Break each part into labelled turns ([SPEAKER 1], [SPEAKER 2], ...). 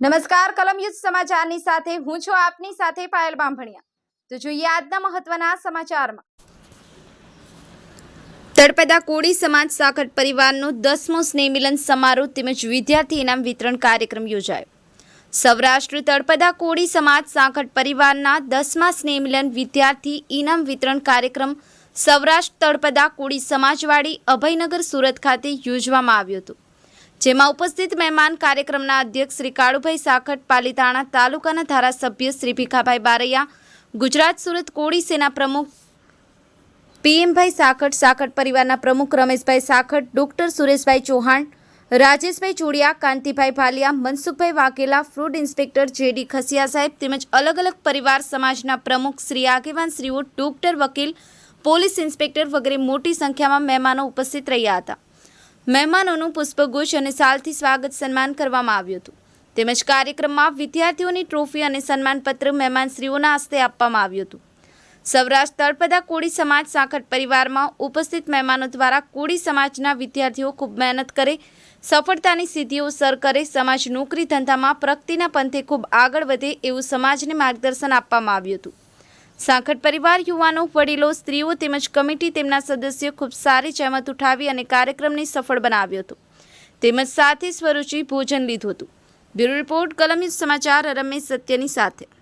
[SPEAKER 1] નમસ્કાર કલમ યુદ્ધ સમાચારની સાથે હું છું આપની સાથે પાયલ બાંભણિયા। તો જોઈએ આજના મહત્વના સમાચારમાં। તળપદા કોળી સમાજ સાખટ પરિવારનો 10મો સ્નેહ મિલન સમારોહ તેમજ વિદ્યાર્થી ઇનામ વિતરણ કાર્યક્રમ યોજાયો। સૌરાષ્ટ્ર તળપદા કોળી સમાજ સાખટ પરિવારના 10મા સ્નેહ મિલન વિદ્યાર્થી ઇનામ વિતરણ કાર્યક્રમ સૌરાષ્ટ્ર તળપદા કોળી સમાજવાડી અભયનગર સુરત ખાતે યોજવામાં આવ્યો હતો, જેમાં ઉપસ્થિત મહેમાન કાર્યક્રમના અધ્યક્ષ શ્રી કાળુભાઈ સાખટ, પાલીતાણા તાલુકાના ધારાસભ્ય શ્રી ભીખાભાઈ બારૈયા, ગુજરાત સુરત કોળી સેના પ્રમુખ પીએમભાઈ સાખટ, સાખટ પરિવારના પ્રમુખ Rameshbhai Sakhat, doctor Sureshbhai Chauhan, Rajeshbhai Chodiya, Kantibhai Bhaliya, Mansukhbhai Vaghela, food inspector JD Khasiya સાહેબ તેમજ અલગ અલગ પરિવાર સમાજના પ્રમુખ શ્રી આગેવાન શ્રીઓ, ડોક્ટર, વકીલ, પોલીસ ઇન્સ્પેક્ટર વગેરે મોટી સંખ્યામાં મહેમાનો ઉપસ્થિત રહ્યા હતા। મહેમાનોનું પુષ્પગુચ્છ અને શાલથી સ્વાગત સન્માન કરવામાં આવ્યું હતું, તેમજ કાર્યક્રમમાં વિદ્યાર્થીઓની ટ્રોફી અને સન્માનપત્ર મહેમાનશ્રીઓના હસ્તે આપવામાં આવ્યું હતું। સૌરાષ્ટ્ર તળપદા કોળી સમાજ સાખટ પરિવારમાં ઉપસ્થિત મહેમાનો દ્વારા કોળી સમાજના વિદ્યાર્થીઓ ખૂબ મહેનત કરે, સફળતાની સિદ્ધિઓ સર કરે, સમાજ નોકરી ધંધામાં પ્રગતિના પંથે ખૂબ આગળ વધે એવું સમાજને માર્ગદર્શન આપવામાં આવ્યું હતું। સાખટ પરિવાર યુવાનો, વડીલો, સ્ત્રીઓ તેમજ કમિટી તેમના સદસ્યો ખૂબ સારી જહેમત ઉઠાવી અને કાર્યક્રમને સફળ બનાવ્યો હતો, તેમજ સાથે સ્વરૂચિ ભોજન લીધું હતું। બ્યુરો રિપોર્ટ કલમ યુદ્ધ સમાચાર, રમેશ સત્યની સાથે।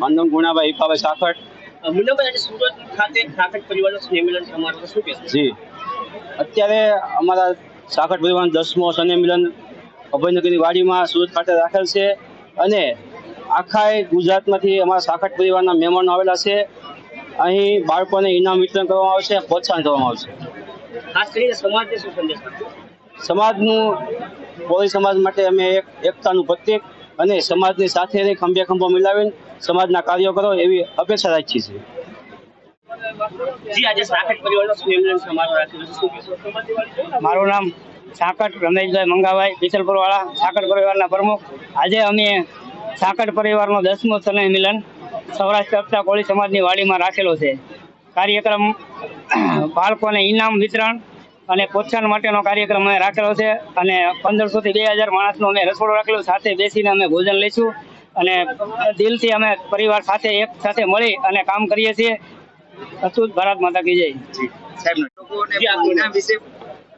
[SPEAKER 2] માનવ ગુણાભાઈ ઈફાભાઈ સાખટ।
[SPEAKER 3] મુન્નાભાઈ, આજે સુરત ખાતે સાખટ પરિવારનો સ્નેહ મિલન સમારોહ શું કહેશો?
[SPEAKER 2] જી, અત્યારે અમારા સાખટ પરિવારનો 10મો સ્નેહ મિલન અભયનગરની વાડીમાં સુરત ખાતે રાખેલ છે અને આખા ગુજરાતમાંથી અમારા સાખટ પરિવારના મહેમાનો આવેલા છે। અહીં બાળકોને ઇનામ વિતરણ કરવામાં આવશે, પ્રોત્સાહન કરવામાં આવશે।
[SPEAKER 3] ખાસ કરીને સમાજને શું સંદેશ આપશો?
[SPEAKER 2] સમાજનું, કોળી સમાજ માટે અમે એકતાનું પ્રત્યેક અને સમાજની સાથે રહી ખંભે ખંભો મિલાવીને સમાજના કાર્યો કરો એવી અપેક્ષા રાખીએ છીએ।
[SPEAKER 3] જી, આજે સાખટ પરિવારનો સ્નેહ મિલન સમારોહ રાખ્યો છે, શું કહેશો?
[SPEAKER 4] મારું નામ સાખટ રમેશભાઈ મંગાભાઈ, વિસલપુરવાળા, સાખટ પરિવારના પ્રમુખ। આજે અમે સાખટ પરિવારનો 10મો સ્નેહ મિલન સૌરાષ્ટ્ર તળપદા કોળી સમાજની વાડીમાં રાખેલો છે। કાર્યક્રમ બાળકોને ઇનામ વિતરણ અને પ્રોત્સાહન માટેનો કાર્યક્રમ અમે રાખેલો છે અને 1500 થી 2000 માણસનો અમે રસોડો રાખેલો, સાથે બેસીને અમે ભોજન લઈશું અને દિલથી અમે પરિવાર સાથે એક સાથે મળી અને કામ કરીએ છીએ। અતુલ ભારત માતા કી જય।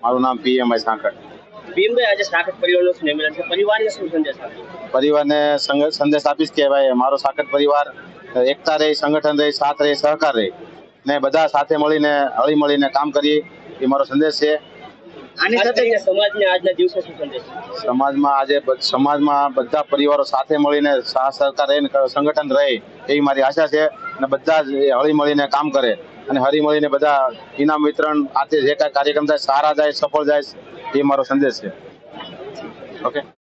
[SPEAKER 2] મારું નામ પીએમભાઈ સાખટ।
[SPEAKER 3] ભીમભાઈ, આજે સાકટ પરિવારનું સ્નેહ મિલન છે, પરિવારને શું સંદેશ આપશો?
[SPEAKER 5] પરિવારને સંદેશ આપીશ કે ભાઈ મારો સાકટ પરિવાર એકતા રહી, સંગઠન રહી, સાથ રહી, સહકાર રહી ને બધા સાથે મળીને હળી મળીને કામ કરીએ એ મારો સંદેશ છે.
[SPEAKER 3] આની સાથે સમાજને આજના દિવસે શું સંદેશ?
[SPEAKER 5] સમાજમાં બધા પરિવારો સાથે મળીને સાથ સહકાર રહીને સંગઠન રહે એવી મારી આશા છે અને બધા જ હળી મળીને કામ કરે અને હળી મળીને બધા ઇનામ વિતરણ આતે જે કાંઈ કાર્યક્રમ થાય સારા જાય, સફળ જાય એ મારો સંદેશ છે. ઓકે.